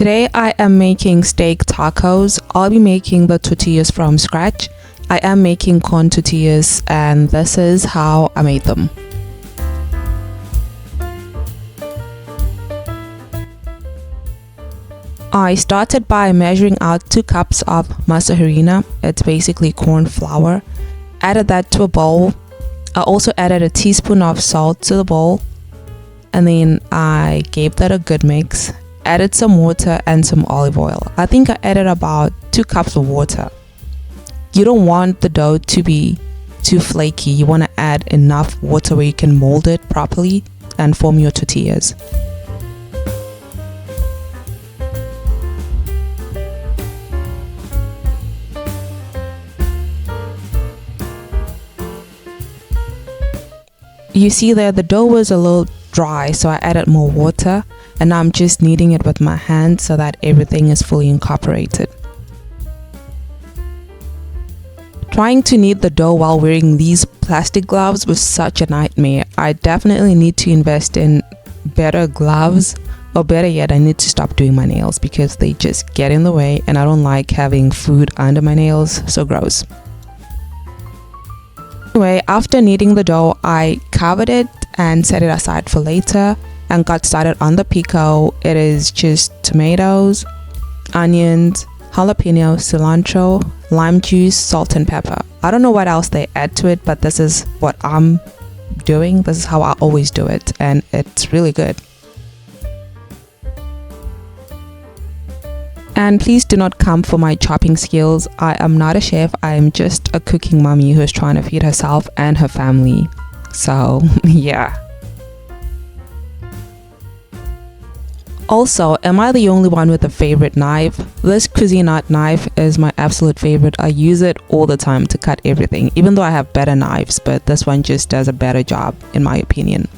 Today I am making steak tacos. I'll be making the tortillas from scratch. I am making corn tortillas and this is how I made them. I started by measuring out 2 cups of Masa Harina. It's basically corn flour. Added that to a bowl. I also added a teaspoon of salt to the bowl. And then I gave that a good mix. Added some water and some olive oil. I think I added about 2 cups of water. You don't want the dough to be too flaky. You want to add enough water where you can mold it properly and form your tortillas. You see there, the dough was a little dry, so I added more water and now I'm just kneading it with my hand so that everything is fully incorporated. Trying to knead the dough while wearing these plastic gloves was such a nightmare. I definitely need to invest in better gloves, or better yet, I need to stop doing my nails because they just get in the way and I don't like having food under my nails, so gross. Anyway, after kneading the dough, I covered it and set it aside for later and got started on the pico. It is just tomatoes, onions, jalapeno, cilantro, lime juice, salt and pepper. I don't know what else they add to it, but this is what I'm doing. This is how I always do it and it's really good. And please do not come for my chopping skills. I am not a chef. I am just a cooking mommy who's trying to feed herself and her family. So, yeah. Also, am I the only one with a favorite knife? This Cuisinart knife is my absolute favorite. I use it all the time to cut everything, even though I have better knives, but this one just does a better job in my opinion.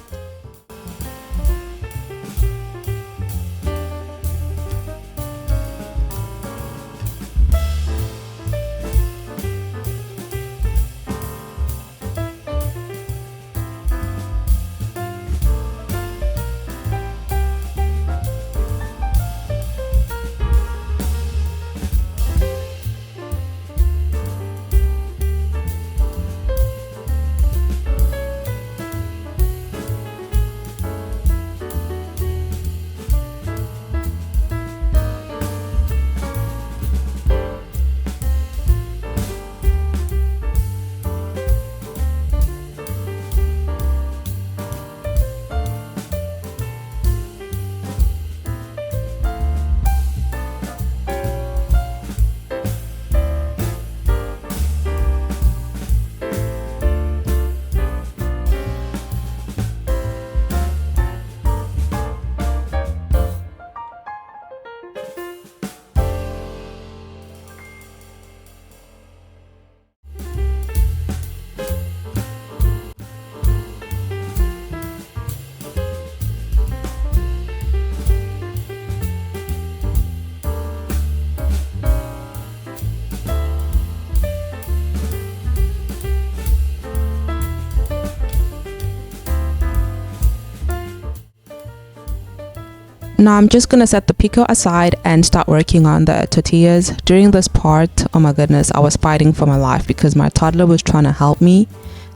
Now I'm just gonna set the pico aside and start working on the tortillas. During this part, oh my goodness, I was fighting for my life because my toddler was trying to help me.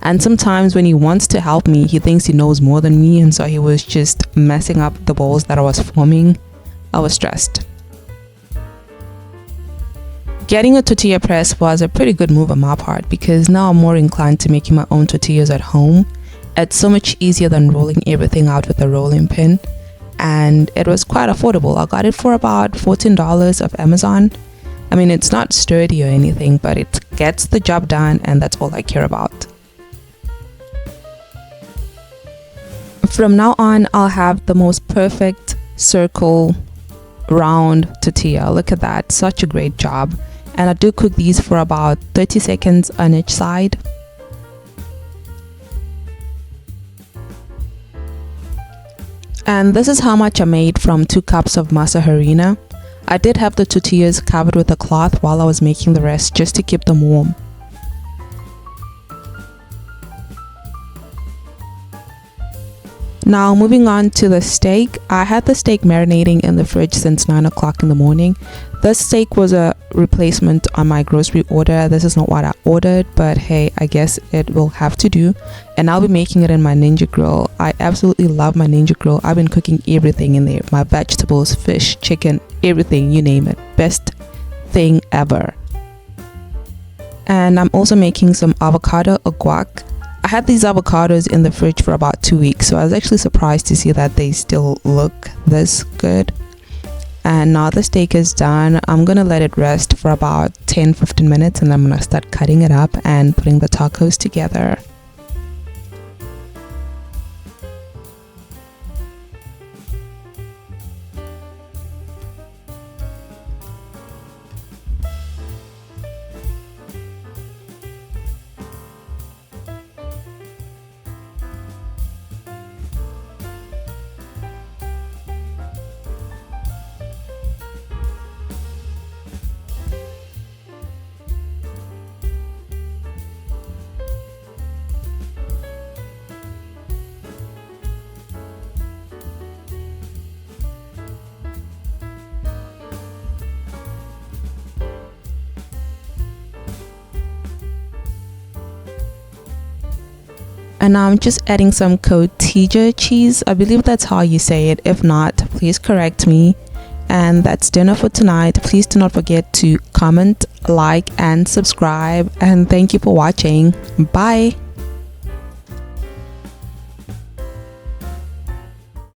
And sometimes when he wants to help me, he thinks he knows more than me, and so he was just messing up the balls that I was forming. I was stressed. Getting a tortilla press was a pretty good move on my part because now I'm more inclined to making my own tortillas at home. It's so much easier than rolling everything out with a rolling pin. And it was quite affordable. I got it for about $14 off Amazon. I mean, it's not sturdy or anything, but it gets the job done and that's all I care about. From now on, I'll have the most perfect circle round tortilla. Look at that, such a great job. And I do cook these for about 30 seconds on each side. And this is how much I made from 2 cups of Masa Harina. I did have the tortillas covered with a cloth while I was making the rest just to keep them warm. Now moving on to the steak. I had the steak marinating in the fridge since 9 o'clock in the morning. This steak was a replacement on my grocery order. This is not what I ordered, but hey, I guess it will have to do. And I'll be making it in my Ninja Grill. I absolutely love my Ninja Grill. I've been cooking everything in there. My vegetables, fish, chicken, everything, you name it. Best thing ever. And I'm also making some avocado au guac. I had these avocados in the fridge for about 2 weeks, so I was actually surprised to see that they still look this good. And now the steak is done. I'm gonna let it rest for about 10-15 minutes, and I'm gonna start cutting it up and putting the tacos together. And now I'm just adding some cotija cheese. I believe that's how you say it. If not, please correct me. And that's dinner for tonight. Please do not forget to comment, like, and subscribe. And thank you for watching. Bye.